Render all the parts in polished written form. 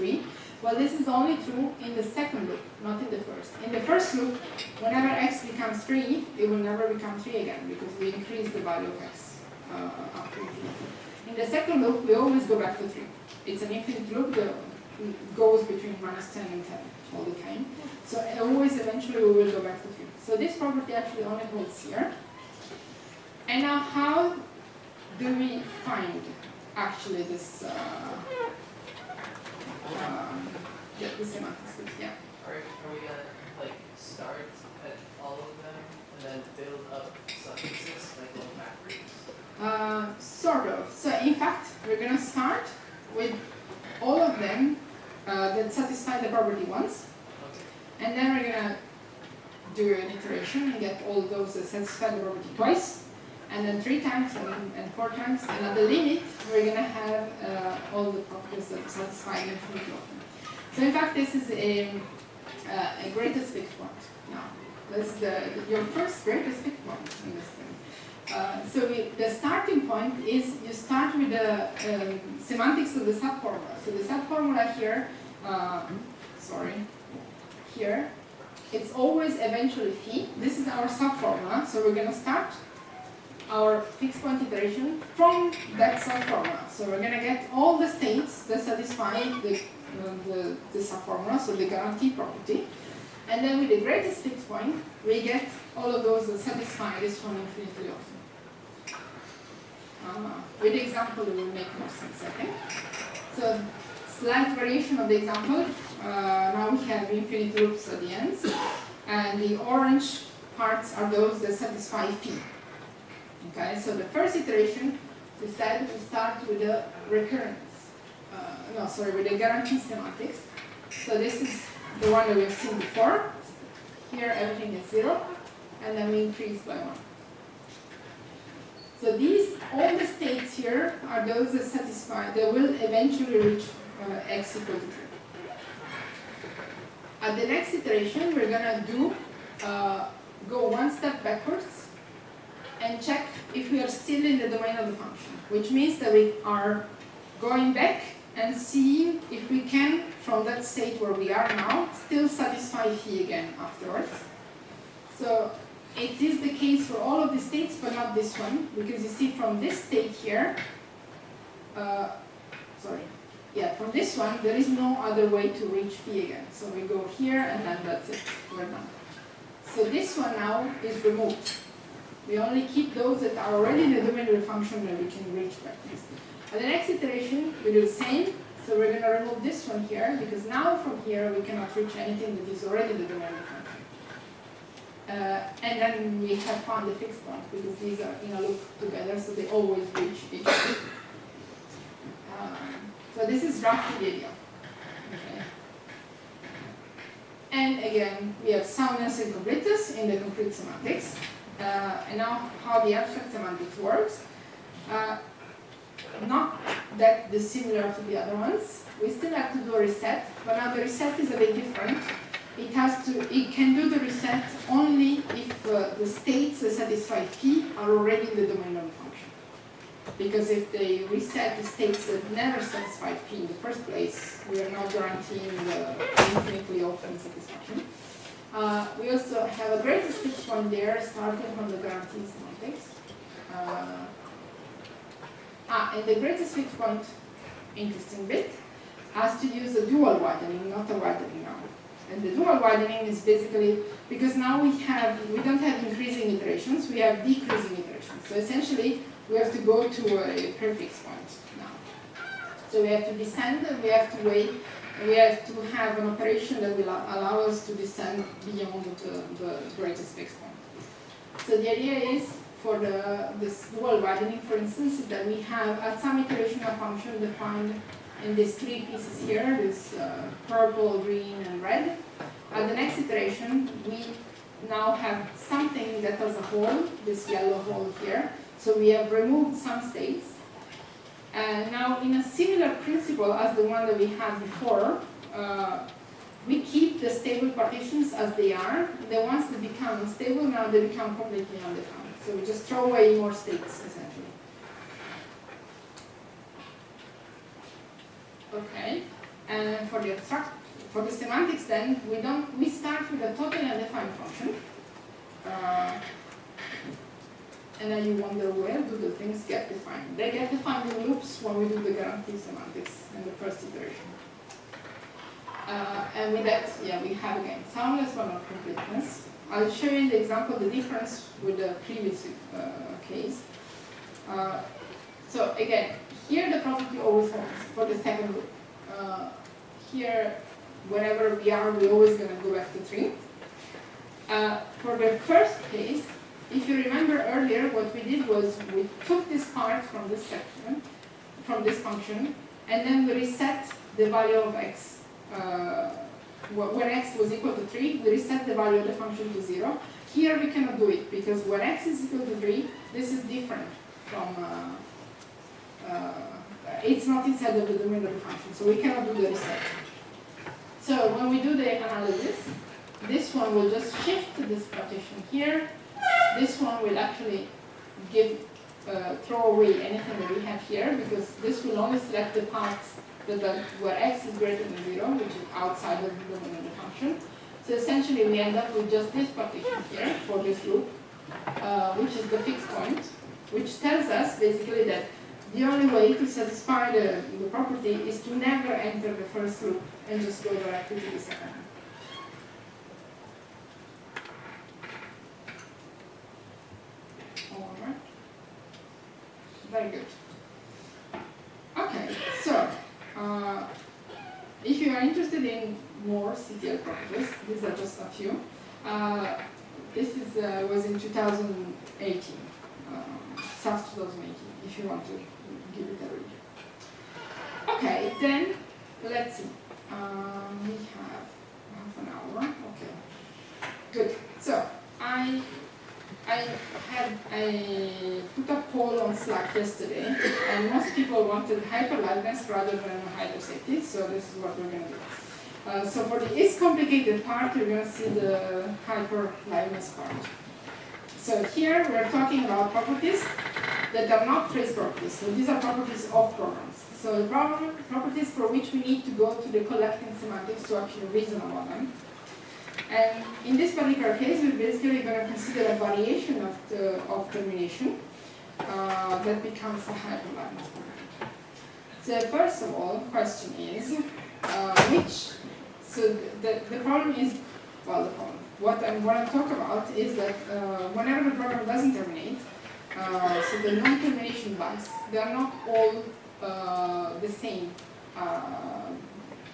3. Well, this is only true in the second loop, not in the first. In the first loop, whenever x becomes 3, it will never become 3 again, because we increase the value of x up to infinity. In the second loop, we always go back to 3. It's an infinite loop that goes between minus 10 and 10 all the time. So always, eventually, we will go back to 3. So this property actually only holds here. And now, how do we find actually this the semantics? Yeah. Are we gonna like start at all of them and then build up suffixes like going backwards? Sort of. So in fact, we're gonna start with all of them that satisfy the property once, Okay. and then we're gonna do an iteration and get all those that satisfy the property twice, and then 3 times and 4 times, and at the limit we're gonna have all the properties that satisfy the infinity of them. So in fact, this is a greatest fixed point. Now, that's your first greatest fixed point in this thing. So the starting point is you start with the semantics of the subformula. So the subformula here, here, it's always eventually phi. This is our subformula. So we're going to start our fixed point iteration from that subformula. So we're going to get all the states that satisfy the subformula, so the guarantee property. And then with the greatest fixed point, we get all of those that satisfy this one infinitely often. With the example, it will make more sense, I think. So, slight variation of the example. Now we have infinite loops at the ends, and the orange parts are those that satisfy phi. Okay, so the first iteration, we said we start with the recurrence. With the guarantee semantics. So this is the one that we've seen before. Here everything is 0, and then we increase by 1. So all the states here are those that satisfy, they will eventually reach x equal to 3. At the next iteration, we're going to go one step backwards and check if we are still in the domain of the function, which means that we are going back and seeing if we can, from that state where we are now, still satisfy phi again afterwards. So it is the case for all of the states, but not this one, because you see from this state here, from this one, there is no other way to reach phi again. So we go here, and then that's it, we're done. So this one now is removed. We only keep those that are already in the domain of the function that we can reach back to. At the next iteration, we do the same. So we're going to remove this one here, because now from here we cannot reach anything that is already in the domain of the function. And then we have found the fixed point, because these are in a loop together, so they always reach each other. So this is roughly the idea. Okay. And again, we have soundness and completeness in the complete semantics. And now how the abstract semantics works. Not that dissimilar to the other ones. We still have to do a reset, but now the reset is a bit different. It can do the reset only if the states that satisfy phi are already in the domain of the function. Because if they reset the states that never satisfy phi in the first place, we are not guaranteeing the infinitely open satisfaction. We also have a greatest fixed point there, starting from the guarantee semantics. And the greatest fixed point, interesting bit, has to use a dual widening, not a widening now. And the dual widening is basically, because now we don't have increasing iterations, we have decreasing iterations. So essentially, we have to go to a prefix point now. So we have to descend, and we have to wait, and we have to have an operation that will allow us to descend beyond the greatest fixed point. So the idea is, for this dual widening, for instance, that we have at some iteration a function defined in these 3 pieces here, this purple, green, and red. At the next iteration, we now have something that has a hole, this yellow hole here. So we have removed some states. And now, in a similar principle as the one that we had before, we keep the stable partitions as they are. The ones that become unstable, now they become completely undefined. So we just throw away more states, essentially. Okay. And for for the semantics, then we start with a totally undefined function. And then you wonder, where do the things get defined? They get defined in loops when we do the guarantee semantics in the first iteration. And with that, yeah, we have again soundness but not completeness. I'll show you the example, the difference with the previous case. So again, here the property always holds for the second loop. Here, wherever we are, we're always going to go back to 3. For the first case, if you remember earlier, what we did was we took this part from this section, from this function, and then we reset the value of x. When x was equal to 3, we reset the value of the function to 0. Here we cannot do it, because when x is equal to 3, this is different from, it's not inside of the domain of the function, so we cannot do the reset. So when we do the analysis, this one will just shift this partition here. This one will actually throw away anything that we have here, because this will only select the parts where x is greater than 0, which is outside of the domain of the function. So essentially we end up with just this partition here for this loop, which is the fixed point, which tells us basically that the only way to satisfy the property is to never enter the first loop and just go directly to the second. All right. Very good. Okay, so if you are interested in more CTL properties, these are just a few. This was in 2018, SAFS 2018, if you want to give it a read. Okay, then let's see. We have half an hour. Okay, good. So I put a poll on Slack yesterday, and most people wanted hyperliveness rather than hypersafety, so this is what we're going to do. So for the is complicated part, you're going to see the hyperliveness part. So here we're talking about properties that are not trace properties, so these are properties of programs. So the properties for which we need to go to the collecting semantics to actually reason about them. And in this particular case, we're basically going to consider a variation of termination that becomes a hyperliveness property. So first of all, question is, so the problem is, well, the problem. What I'm talking about is that whenever the program doesn't terminate, so the non-termination bugs, they are not all the same.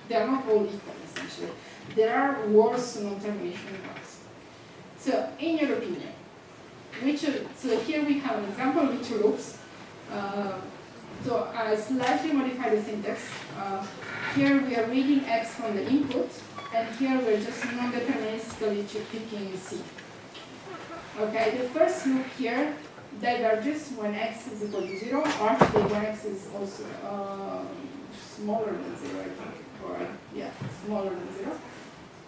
They are not all equal, essentially. There are worse non-termination bugs. So, in your opinion, so here we have an example with 2 loops. So I slightly modify the syntax. Here we are reading x from the input, and here we're just non-deterministically picking c. Okay, the first loop here diverges when x is equal to 0, or actually when x is also smaller than 0, I think, or yeah, smaller than 0.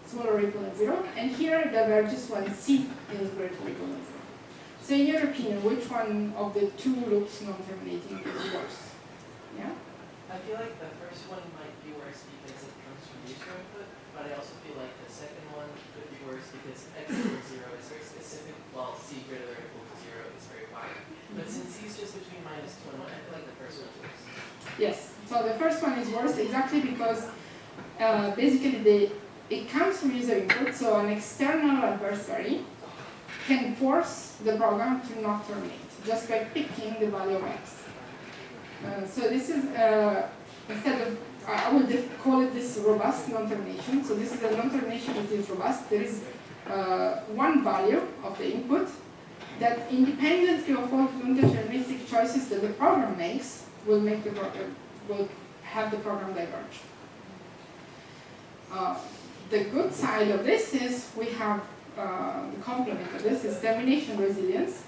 Smaller or equal than 0, and here diverges when c is greater or equal than 0. So in your opinion, which one of the 2 loops non-terminating is worse? Yeah? I feel like the first one might be worse because it comes from user input, but I also feel like the second one could be worse because x equals 0 is very specific, while c greater or equal to 0 is very wide. But since c is just between -2 and 1, I feel like the first one is worse. Yes, so the first one is worse exactly because basically it comes from user input, so an external adversary can force the program to not terminate, just by picking the value of x. So this is, instead of, I will call it this robust non-termination. So this is a non-termination that is robust. There is one value of the input that independently of all non-deterministic choices that the program makes will have the program diverge. The good side of this is we have the complement of this is termination resilience.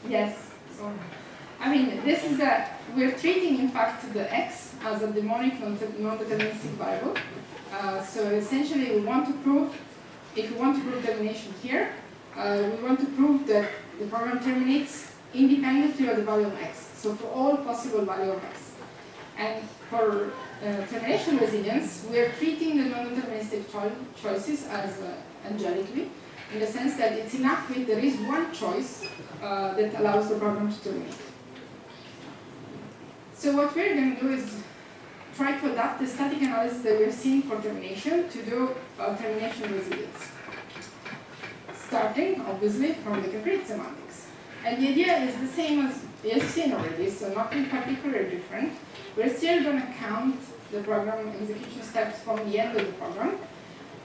Yes. So, I mean, this is we're treating in fact the x as a demonic non-deterministic variable. So essentially, we want to prove, if we want to prove termination here, we want to prove that the program terminates independently of the value of x. So for all possible value of x. And for termination resilience, we are treating the non-deterministic choices as angelically, in the sense that it's enough if there is one choice that allows the program to terminate. So what we're going to do is try to adapt the static analysis that we're seeing for termination to do termination resilience. Starting, obviously, from the concrete semantics. And the idea is the same as you've seen already, so nothing particularly different. We're still going to count the program execution steps from the end of the program,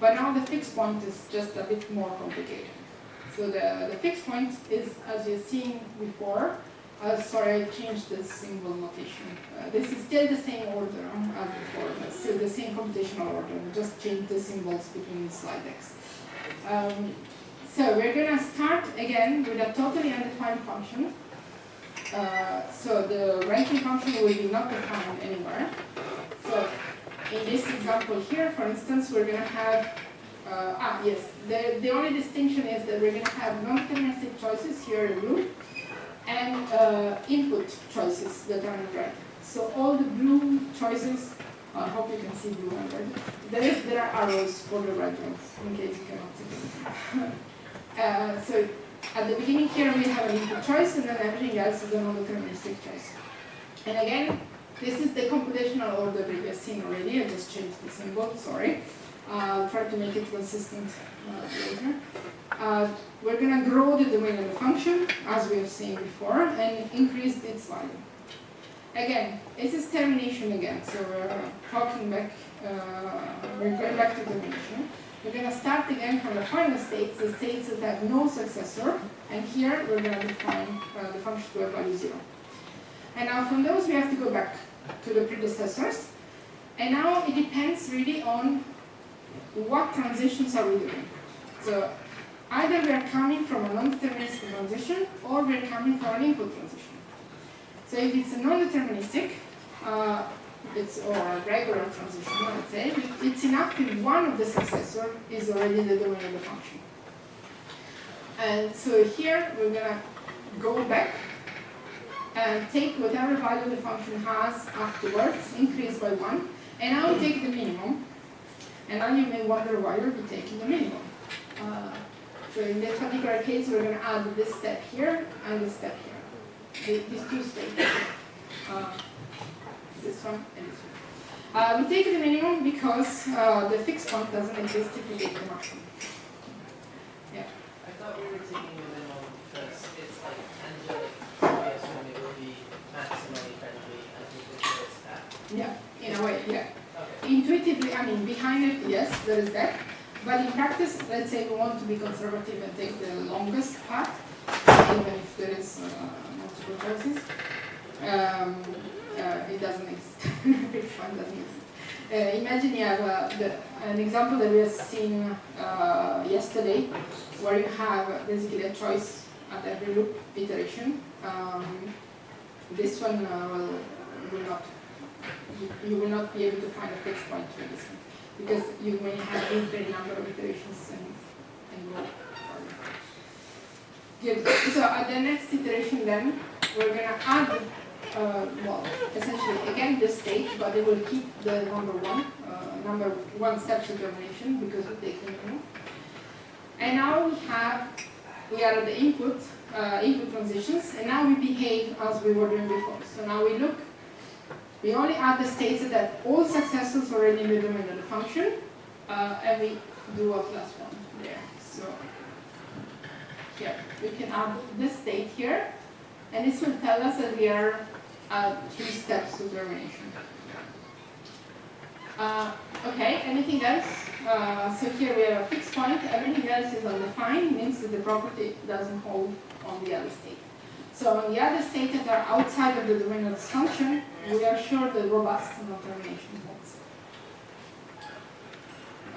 but now the fixed point is just a bit more complicated. So the fixed point is, as you've seen before, sorry, I changed the symbol notation. This is still the same order as before, it's still the same computational order, we just changed the symbols between the slide decks. So we're going to start again with a totally undefined function. So the ranking function will be not defined anywhere. So in this example here, for instance, we're going to have, yes, the only distinction is that we're going to have non-deterministic choices here in blue, and input choices that are in red. So all the blue choices, I hope you can see blue and red. There are arrows for the red ones, in case you cannot see. So at the beginning here we have an input choice, and then everything else is a non-deterministic choice. And again, this is the computational order that you've seen already. I just changed the symbol, sorry. I'll try to make it consistent later. We're going to grow the domain of the function, as we have seen before, and increase its value. Again, this is termination again, so we're talking back, we're going back to termination. We're going to start again from the final states, the states that have no successor, and here we're going to define the function to a value 0. And now from those we have to go back to the predecessors, and now it depends really on what transitions are we doing. So either we are coming from a non-deterministic transition, or we're coming from an input transition. So if it's a non-deterministic, or a regular transition, let's say, it's enough if one of the successor is already the domain of the function. And so here we're going to go back and take whatever value the function has afterwards, increase by 1, and now we take the minimum. And now you may wonder why you'll be taking the minimum. So in this particular case, we're going to add this step here and this step here. These two states. This one and this one. We take the minimum because the fixed point doesn't exist if we take the maximum. Yeah. I thought we were taking the minimum because it's like angelic, so I assume it will be maximally friendly as we consider this that. Yeah, in a way, yeah. Okay. Intuitively, I mean, behind it, yes, there is that. But in practice, let's say we want to be conservative and take the longest path, even if there is multiple choices. It doesn't exist. Which one doesn't exist? Imagine you have an example that we have seen yesterday, where you have basically a choice at every loop iteration. This one you will not be able to find a fixed point for this one, because you may have infinite number of iterations and go further. Good. So at the next iteration then, we're going to add, well, essentially again this state, but it will keep the number one step to termination, because we take the minimum. And now we are at the input transitions, and now we behave as we were doing before. So now we only add the states that all successors already in the domain of the function, and we do a plus one there. So here, we can add this state here, and this will tell us that we are at 3 steps to termination. Okay, anything else? So here we have a fixed point, everything else is undefined, means that the property doesn't hold on the other state. So on the other states that are outside of the domain of this function, we are sure that robust non-termination holds.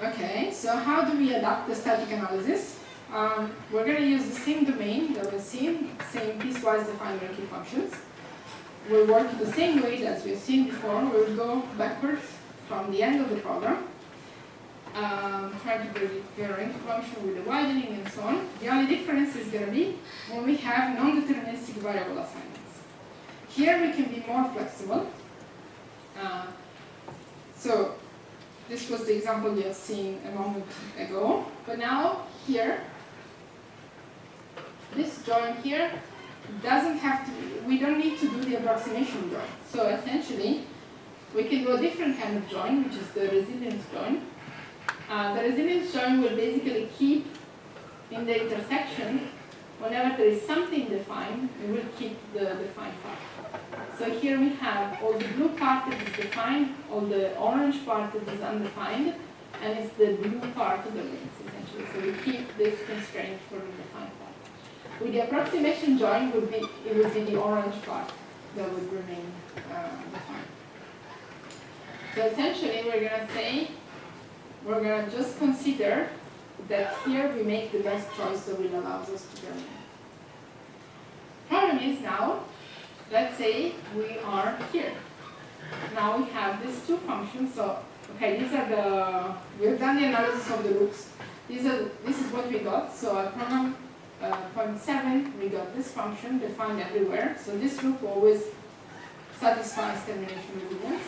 Okay, so how do we adapt the static analysis? We're going to use the same domain that we've seen, same piecewise defined ranking functions. We'll work the same way as we've seen before. We'll go backwards from the end of the program, trying to predict the ranking function with the widening and so on. The only difference is going to be when we have non-deterministic variable assignments. Here we can be more flexible, So this was the example you have seen a moment ago. But now here, this join here doesn't have to, we don't need to do the approximation join. So essentially, we can do a different kind of join, which is the resilience join. The resilience join will basically keep in the intersection, whenever there is something defined, we will keep the defined part. So here we have all the blue part that is defined, all the orange part that is undefined, and it's the blue part that remains, essentially. So we keep this constraint for the defined part. With the approximation join, it would be the orange part that would remain defined. So essentially, we're going to say, we're going to just consider that here we make the best choice that will allow us to terminate. Problem is now, let's say we are here. Now we have these two functions. So, okay, these are the, we've done the analysis of the loops. This is what we got. So at program point 7, we got this function defined everywhere. So this loop always satisfies termination resilience.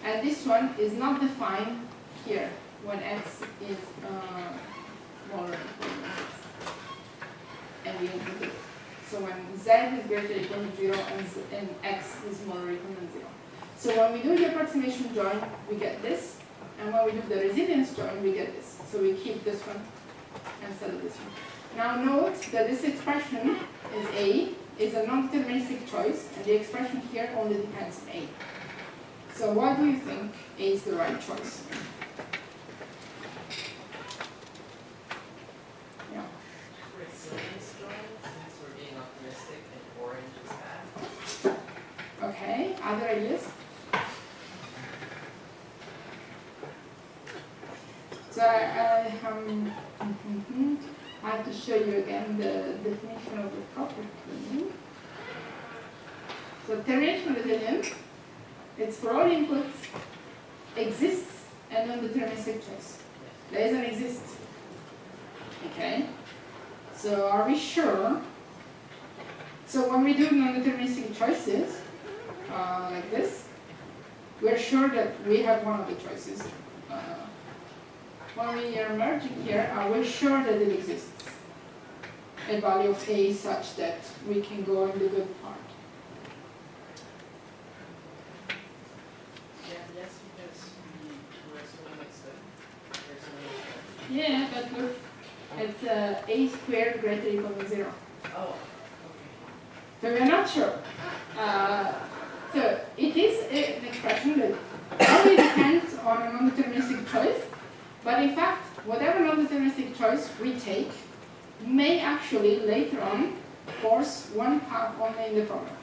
And this one is not defined here when x is smaller than 6. And we enter the loop. So when z is greater or equal to 0 and x is smaller or equal than 0. So when we do the approximation join, we get this. And when we do the resilience join, we get this. So we keep this one instead of this one. Now note that this expression is A, is a non-deterministic choice, and the expression here only depends on A. So why do you think A is the right choice? Yeah. Resilience join, since we're being optimistic and orange is bad. Okay, other ideas? So I have to show you again the definition of the property. So termination resilience, it's for all inputs, exists, and non-deterministic choice. Doesn't exist. Okay? So are we sure? So when we do non-deterministic choices, like this, we're sure that we have one of the choices. When we are merging here, are we sure that it exists? A value of A such that we can go in the good part. Yes, because we're assuming it's good. Yeah, but look, it's A squared greater or equal to 0. Oh, okay. So we're not sure. So it is an expression that only depends on a non-deterministic choice, but in fact, whatever non-deterministic choice we take may actually later on force one path only in the program.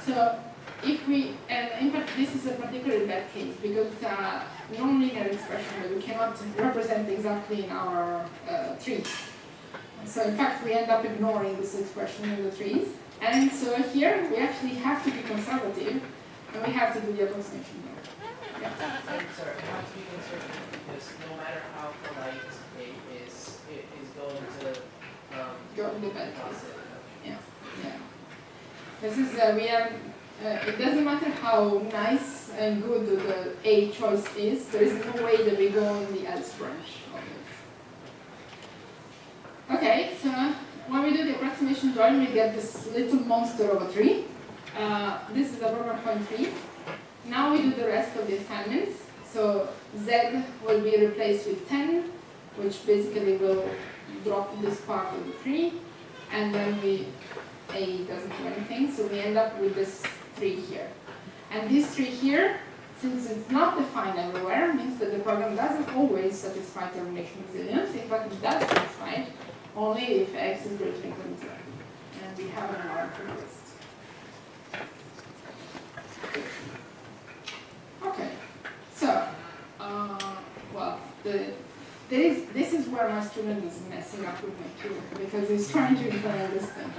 So if we, and in fact this is a particularly bad case because it's a non-linear expression that we cannot represent exactly in our trees. So in fact we end up ignoring this expression in the trees. And so here we actually have to be conservative and we have to do the approximation here. Yeah. I'm sorry, I have to be conservative because no matter how polite A is, it is going to Go in the bad case. toss it. Yeah, yeah. This is, it doesn't matter how nice and good the A choice is, there is no way that we go in the else branch of it. Okay, so when we do the approximation join, we get this little monster of a tree. This is a program point 3. Now we do the rest of the assignments. So Z will be replaced with 10, which basically will drop this part of the tree. And then A doesn't do anything, so we end up with this tree here. And this tree here, since it's not defined everywhere, means that the program doesn't always satisfy termination resilience. In fact, it does satisfy it only if x is greater than 0. And we have an error for the list. Okay, so, well, this is where my student is messing up with my tool, because he's trying to implement this thing.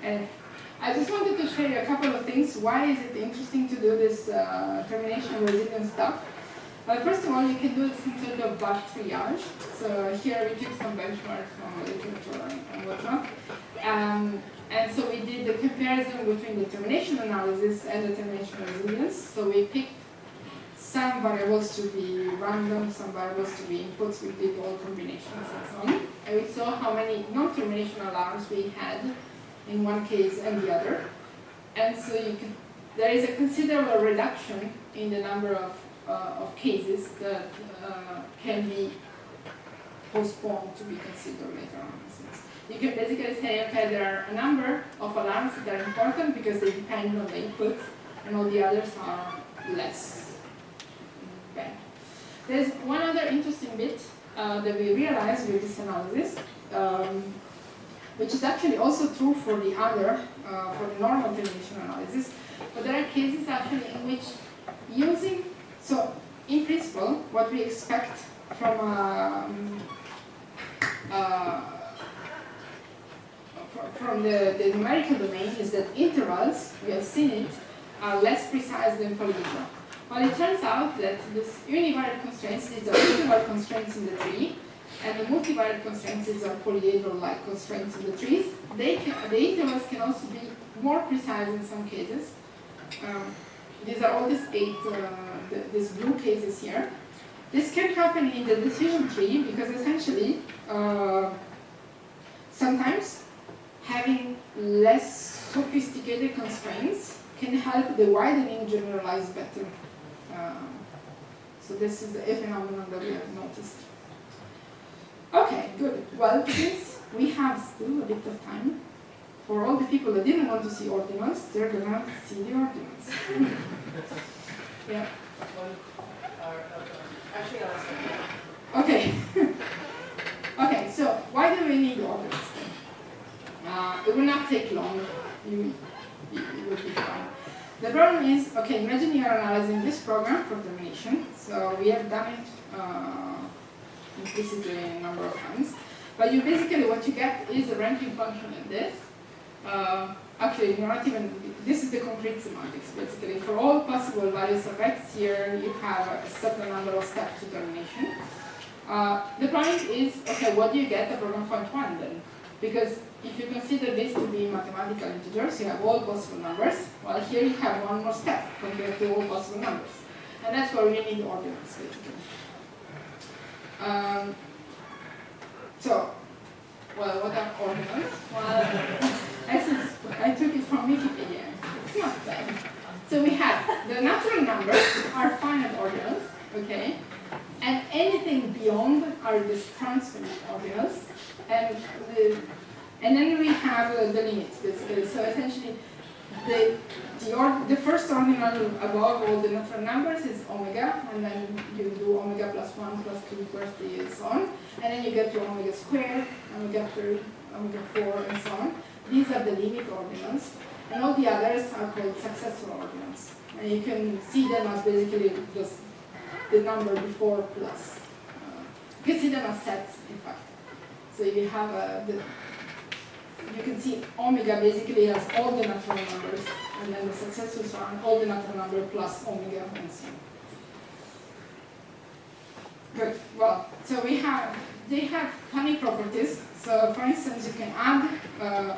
And I just wanted to show you a couple of things. Why is it interesting to do this termination resilience stuff? Well, first of all, you can do some sort of bulk triage. So here we took some benchmarks from literature and whatnot. And so we did the comparison between the termination analysis and the termination resilience. So we picked some variables to be random, some variables to be inputs, we did all combinations and so on. And we saw how many non-termination alarms we had in one case and the other. And so there is a considerable reduction in the number of cases that can be postponed to be considered later on. You can basically say, okay, there are a number of alarms that are important because they depend on the inputs, and all the others are less bad. There's one other interesting bit that we realized with this analysis, which is actually also true for the other, for the normal termination analysis, but there are cases actually in which using, so in principle, what we expect from the numerical domain is that intervals, we have seen it, are less precise than polyhedral. Well, it turns out that these univariate constraints, these are interval constraints in the tree, and the multivariate constraints, these are polyhedral-like constraints in the trees. The intervals can also be more precise in some cases. These are all these these blue cases here. This can happen in the decision tree because essentially, sometimes having less sophisticated constraints can help the widening generalize better. So this is a phenomenon that we have noticed. Okay, good. Well, since we have still a bit of time, for all the people that didn't want to see ordinals, they're going to see the ordinals. Yeah. Actually, I'll ask you. Okay. Okay, so why do we need ordinals then? It will not take long. You will be fine. The problem is, okay, imagine you are analyzing this program for termination. So we have done it implicitly a number of times. But you basically, what you get is a ranking function like this. Actually, you're not even, this is the concrete semantics, basically. For all possible values of x here, you have a certain number of steps to termination. The point is, okay, what do you get at program point 1 then? Because if you consider this to be mathematical integers, you have all possible numbers. Well, here you have one more step compared to all possible numbers. And that's where we need ordinals, basically. So, well, what are ordinals? Well, I took it from Wikipedia. It's not bad. So we have the natural numbers are finite ordinals, okay? And anything beyond are just transfinite ordinals. And then we have the limits, basically. So essentially, the first ordinal above all the natural numbers is omega, and then you do omega plus 1 plus 2 plus 3 and so on. And then you get to omega squared, omega 3, omega 4, and so on. These are the limit ordinals. And all the others are called successor ordinals. And you can see them as basically just the number before plus. You can see them as sets, in fact. So you have you can see omega basically has all the natural numbers, and then the successors are all the natural number plus omega and so on. Good. Well, so they have funny properties. So for instance, you can add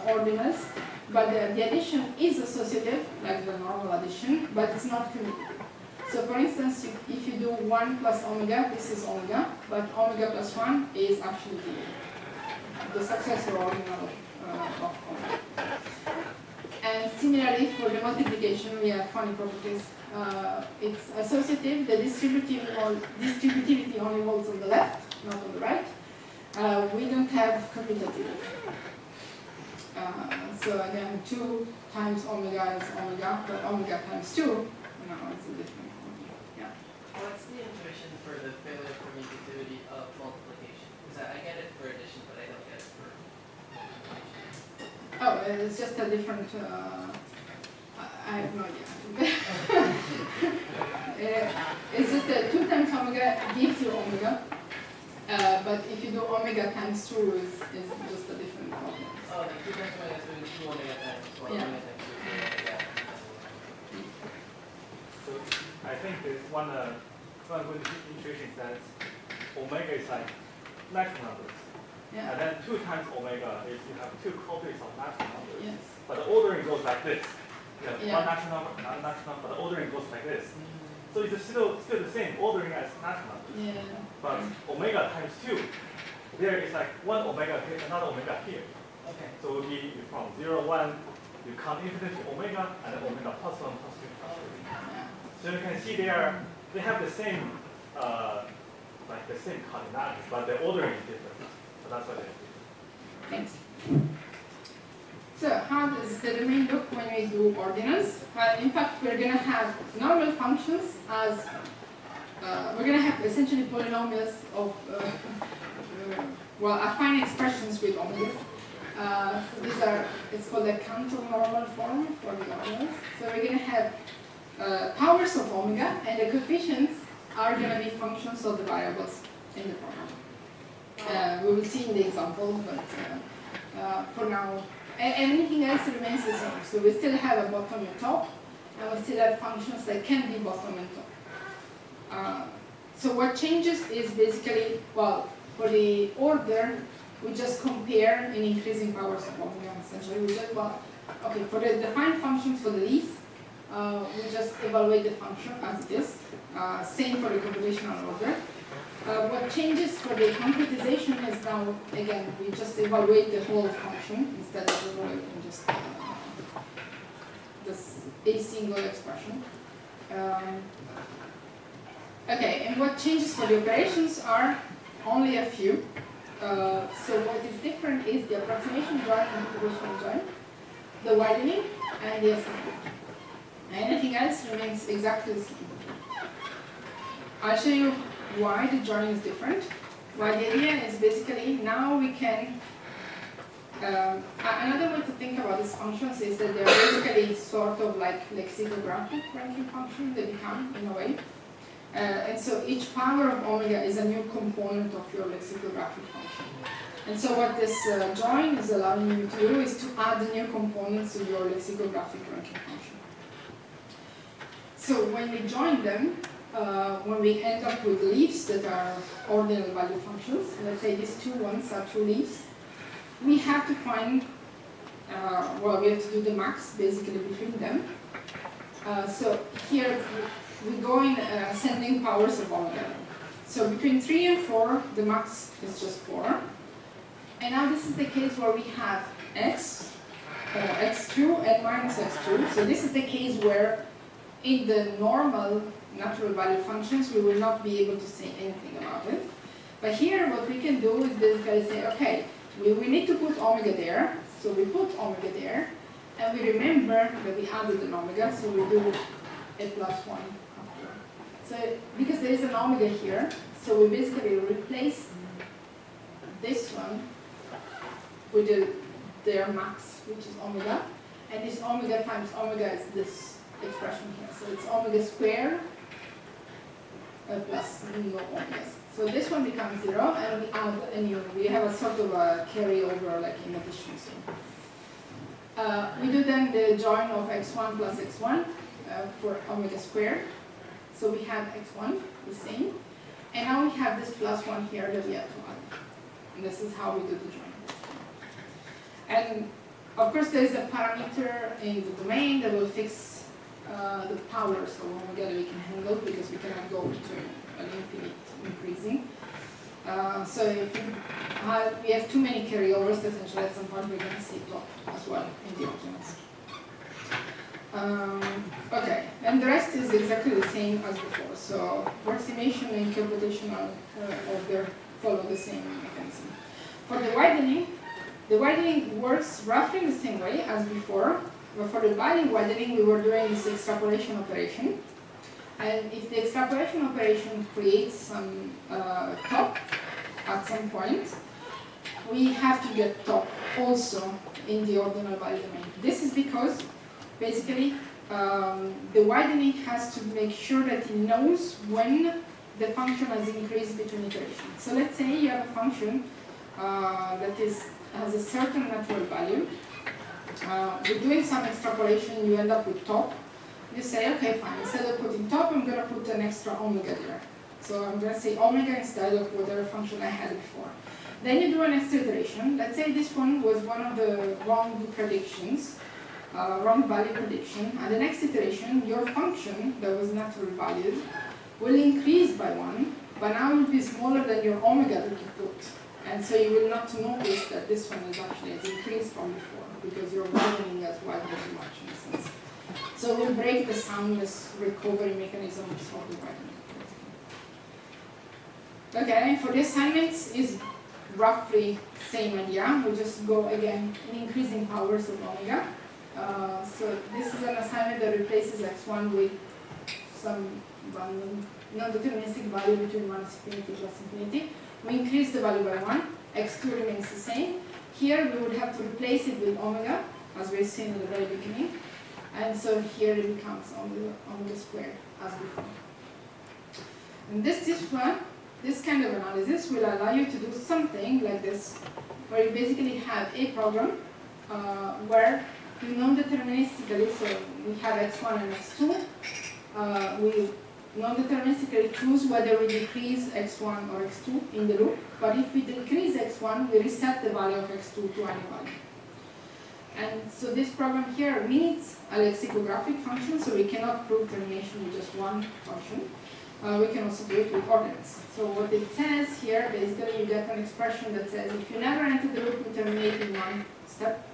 ordinals, but the addition is associative, like the normal addition, but it's not commutative. So for instance, if you do 1 plus omega, this is omega, but omega plus 1 is actually the successor ordinal of omega. And similarly, for the multiplication, we have funny properties. It's associative, the distributivity only holds on the left, not on the right. We don't have commutativity. So again, 2 times omega is omega, but omega times 2, no, it's a different one. Yeah. What's the intuition for the failure of commutativity of multiplication? Because I get it for addition, but I don't get it for multiplication. Oh, it's just a different, I have no idea. It's just that 2 times omega gives you omega, but if you do omega times 2 is just a different problem. Oh, like 2 times omega is 2 omega times 1 Yeah. omega times 2 omega. So I think there's one what I'm going to intuition is that omega is like natural numbers. Yeah. And then 2 times omega is you have 2 copies of natural numbers. Yes. But the ordering goes like this. You have Yeah. one natural number, another natural number, but the ordering goes like this. So it's still the same ordering as natural numbers. Yeah. But omega times 2, there is like 1 omega here, another omega here. Okay. So it will be from 0, 1, you count infinite to omega, and then omega plus 1, plus 2, plus 3. Yeah. So you can see they have the same, like the same cardinality, but the ordering is different. So that's why they're different. Thanks. So how does the domain look when we do ordinals? In fact, we're going to have normal functions as, we're going to have essentially polynomials of, well, affine expressions with omegas. So these are, it's called a counter-normal form for the ordinals. So we're going to have powers of omega, and the coefficients are going to be functions of the variables in the program. We will see in the example, but for now, anything else remains the same. So we still have a bottom and top, and we still have functions that can be bottom and top. So what changes is basically, well, for the order, we just compare in increasing powers of omega, essentially. We just, well, okay, for the defined functions for the leaves, we just evaluate the function as it is. Same for the computational order. What changes for the concretization is now, again, we just evaluate the whole function instead of evaluating just a single expression. Okay, and what changes for the operations are only a few. So what is different is the approximation join and propositional join, the widening, and the assembly. Anything else remains exactly the same. I'll show you why the join is different. Well, the idea is basically now we can, another way to think about these functions is that they're basically sort of like lexicographic ranking functions, they become in a way. And so each power of omega is a new component of your lexicographic function. And so what this join is allowing you to do is to add new components to your lexicographic ranking function. So when we join them, when we end up with leaves that are ordinal value functions, let's say these two ones are two leaves, we have to find, well, we have to do the max basically between them. So here we go in ascending powers of omega. So between 3 and 4, the max is just 4. And now this is the case where we have x, x2 and minus x2. So this is the case where in the normal natural value functions, we will not be able to say anything about it. But here, what we can do is basically say, okay, we need to put omega there. So we put omega there. And we remember that we added an omega, so we do a plus 1 after. So because there is an omega here, so we basically replace this one with their max, which is omega. And this omega times omega is this expression here. So it's omega squared plus no omegas. So this one becomes 0, and we add a new, we have a sort of a carryover like in addition. So we do then the join of x1 plus x1 for omega squared. So we have x1, the same. And now we have this plus 1 here that we have to add. And this is how we do the join. And of course there is a parameter in the domain that will fix the powers of omega that we can handle, because we cannot go to an infinite increasing. So if we have too many carryovers, essentially at some point we're going to see top as well in the optimals. Okay, and the rest is exactly the same as before. So approximation and computational order follow the same mechanism. For the widening works roughly the same way as before. But for the widening, we were doing this extrapolation operation. And if the extrapolation operation creates some top at some point, we have to get top also in the ordinal value domain. This is because basically the widening has to make sure that it knows when the function has increased between iterations. So let's say you have a function that has a certain natural value. With doing some extrapolation, you end up with top. you say, okay, fine, instead of putting top, I'm going to put an extra omega there. So I'm going to say omega instead of whatever function I had before. Then you do an next iteration. Let's say this one was one of the wrong predictions, wrong value prediction. At the next iteration, your function that was naturally valued will increase by 1, but now it will be smaller than your omega that you put. And so you will not notice that this one is actually has increased from before, because you're widening as wide as too much in a sense. So we'll break the soundness recovery mechanism of the widening. Okay, for the assignments is roughly same idea. We just go again in increasing powers of omega. So this is an assignment that replaces x1 with some random non-deterministic value between minus infinity plus infinity. We increase the value by 1, x2 remains the same. Here we would have to replace it with omega, as we've seen at the very beginning. And so here it becomes omega squared, as before. And this kind of analysis will allow you to do something like this, where you basically have a program where you non-deterministically, so we have x1 and x2, we non-deterministically choose whether we decrease x1 or x2 in the loop, but if we decrease x1, we reset the value of x2 to any value. And so this program here needs a lexicographic function, so we cannot prove termination with just one function. We can also do it with ordinance. So what it says here, basically you get an expression that says if you never enter the loop, you terminate in one step,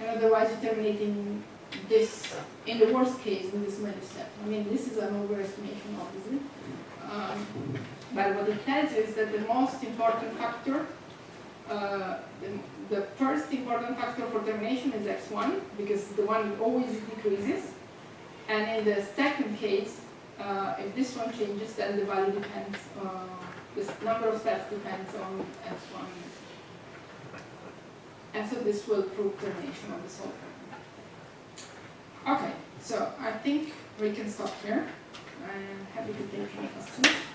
and otherwise you terminate in this, in the worst case, in this many step. I mean, this is an overestimation, obviously. But what it tells you is that the most important factor, the first important factor for termination is x1, because the one always decreases. And in the second case, if this one changes, then the value depends, the number of steps depends on x1. And so this will prove termination of the solver. Okay, so I think we can stop here. I'm happy to take any questions.